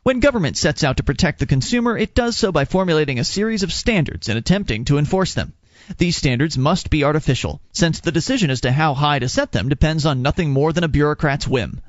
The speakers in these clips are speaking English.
When government sets out to protect the consumer, it does so by formulating a series of standards and attempting to enforce them. These standards must be artificial, since the decision as to how high to set them depends on nothing more than a bureaucrat's whim.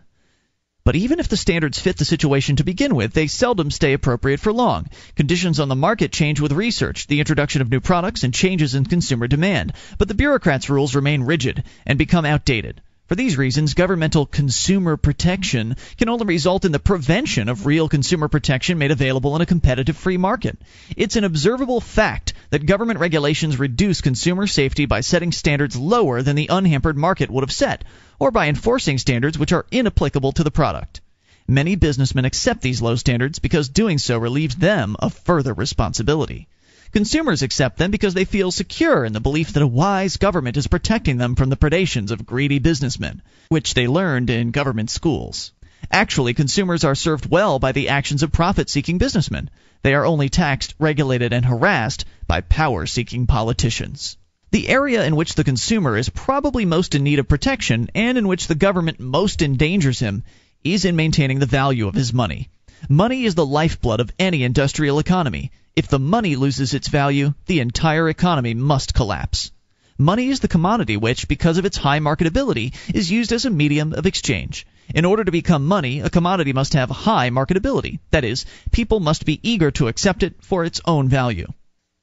But even if the standards fit the situation to begin with, they seldom stay appropriate for long. Conditions on the market change with research, the introduction of new products, and changes in consumer demand. But the bureaucrats' rules remain rigid and become outdated. For these reasons, governmental consumer protection can only result in the prevention of real consumer protection made available in a competitive free market. It's an observable fact that government regulations reduce consumer safety by setting standards lower than the unhampered market would have set, or by enforcing standards which are inapplicable to the product. Many businessmen accept these low standards because doing so relieves them of further responsibility. Consumers accept them because they feel secure in the belief that a wise government is protecting them from the predations of greedy businessmen, which they learned in government schools. Actually, consumers are served well by the actions of profit-seeking businessmen. They are only taxed, regulated, and harassed by power-seeking politicians. The area in which the consumer is probably most in need of protection, and in which the government most endangers him, is in maintaining the value of his money. Money is the lifeblood of any industrial economy. If the money loses its value, the entire economy must collapse. Money is the commodity which, because of its high marketability, is used as a medium of exchange. In order to become money, a commodity must have high marketability. That is, people must be eager to accept it for its own value.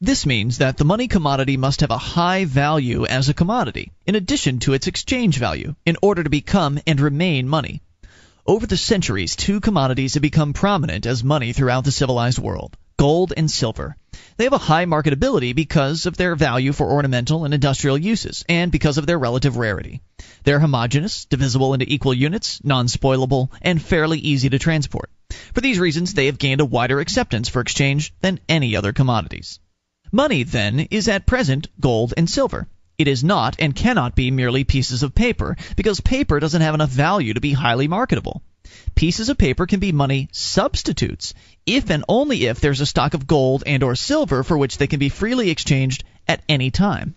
This means that the money commodity must have a high value as a commodity, in addition to its exchange value, in order to become and remain money. Over the centuries, two commodities have become prominent as money throughout the civilized world: gold and silver. They have a high marketability because of their value for ornamental and industrial uses, and because of their relative rarity. They're homogeneous, divisible into equal units, non-spoilable, and fairly easy to transport. For these reasons, they have gained a wider acceptance for exchange than any other commodities. Money, then, is at present gold and silver. It is not and cannot be merely pieces of paper, because paper doesn't have enough value to be highly marketable. Pieces of paper can be money substitutes, if and only if there's a stock of gold and or silver for which they can be freely exchanged at any time.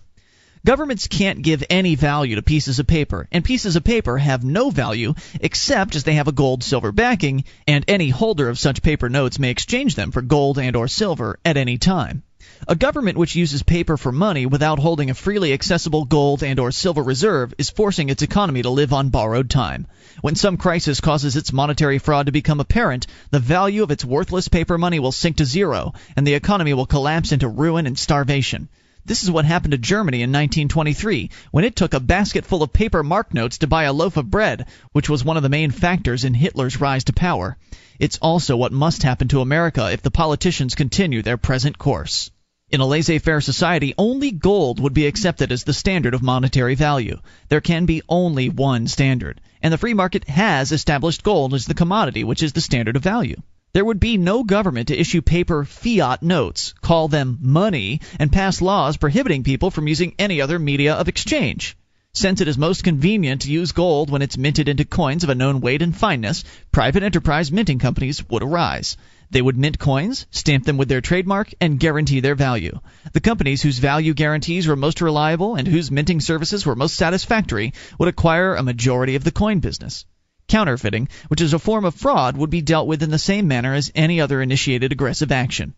Governments can't give any value to pieces of paper, and pieces of paper have no value except as they have a gold-silver backing, and any holder of such paper notes may exchange them for gold and or silver at any time. A government which uses paper for money without holding a freely accessible gold and or silver reserve is forcing its economy to live on borrowed time. When some crisis causes its monetary fraud to become apparent, the value of its worthless paper money will sink to zero, and the economy will collapse into ruin and starvation. This is what happened to Germany in 1923, when it took a basket full of paper mark notes to buy a loaf of bread, which was one of the main factors in Hitler's rise to power. It's also what must happen to America if the politicians continue their present course. In a laissez-faire society, only gold would be accepted as the standard of monetary value. There can be only one standard, and the free market has established gold as the commodity which is the standard of value. There would be no government to issue paper fiat notes, call them money, and pass laws prohibiting people from using any other media of exchange. Since it is most convenient to use gold when it's minted into coins of a known weight and fineness, private enterprise minting companies would arise. They would mint coins, stamp them with their trademark, and guarantee their value. The companies whose value guarantees were most reliable and whose minting services were most satisfactory would acquire a majority of the coin business. Counterfeiting, which is a form of fraud, would be dealt with in the same manner as any other initiated aggressive action.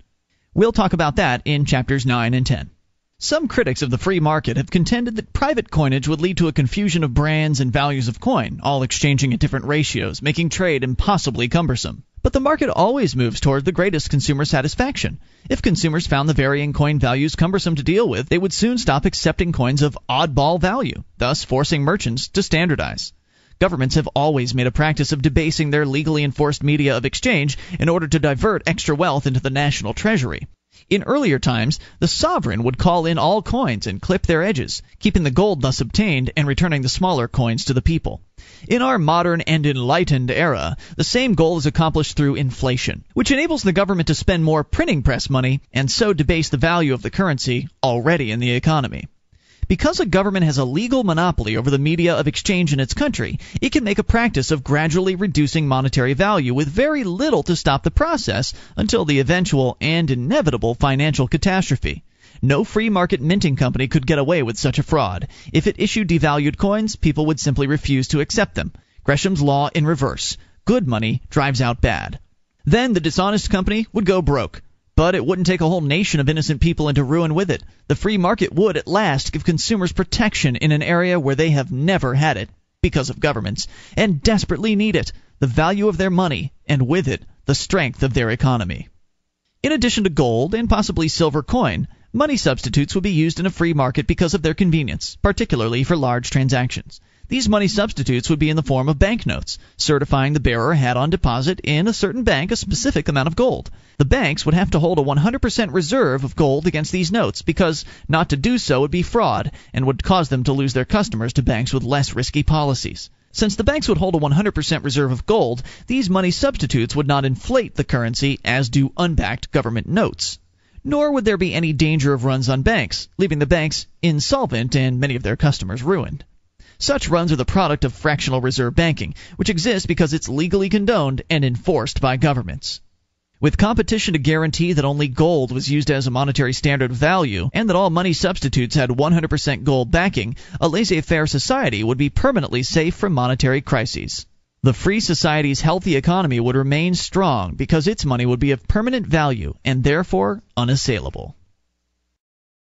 We'll talk about that in chapters 9 and 10. Some critics of the free market have contended that private coinage would lead to a confusion of brands and values of coin, all exchanging at different ratios, making trade impossibly cumbersome. But the market always moves toward the greatest consumer satisfaction. If consumers found the varying coin values cumbersome to deal with, they would soon stop accepting coins of oddball value, thus forcing merchants to standardize. Governments have always made a practice of debasing their legally enforced media of exchange in order to divert extra wealth into the national treasury. In earlier times, the sovereign would call in all coins and clip their edges, keeping the gold thus obtained and returning the smaller coins to the people. In our modern and enlightened era, the same goal is accomplished through inflation, which enables the government to spend more printing press money and so debase the value of the currency already in the economy. Because a government has a legal monopoly over the media of exchange in its country, it can make a practice of gradually reducing monetary value with very little to stop the process until the eventual and inevitable financial catastrophe. No free market minting company could get away with such a fraud. If it issued devalued coins, people would simply refuse to accept them. Gresham's law in reverse. Good money drives out bad. Then the dishonest company would go broke. But it wouldn't take a whole nation of innocent people into ruin with it. The free market would, at last, give consumers protection in an area where they have never had it, because of governments, and desperately need it, the value of their money, and with it, the strength of their economy. In addition to gold and possibly silver coin, money substitutes would be used in a free market because of their convenience, particularly for large transactions. These money substitutes would be in the form of banknotes, certifying the bearer had on deposit in a certain bank a specific amount of gold. The banks would have to hold a 100% reserve of gold against these notes because not to do so would be fraud and would cause them to lose their customers to banks with less risky policies. Since the banks would hold a 100% reserve of gold, these money substitutes would not inflate the currency as do unbacked government notes. Nor would there be any danger of runs on banks, leaving the banks insolvent and many of their customers ruined. Such runs are the product of fractional reserve banking, which exists because it's legally condoned and enforced by governments. With competition to guarantee that only gold was used as a monetary standard of value and that all money substitutes had 100% gold backing, a laissez-faire society would be permanently safe from monetary crises. The free society's healthy economy would remain strong because its money would be of permanent value and therefore unassailable.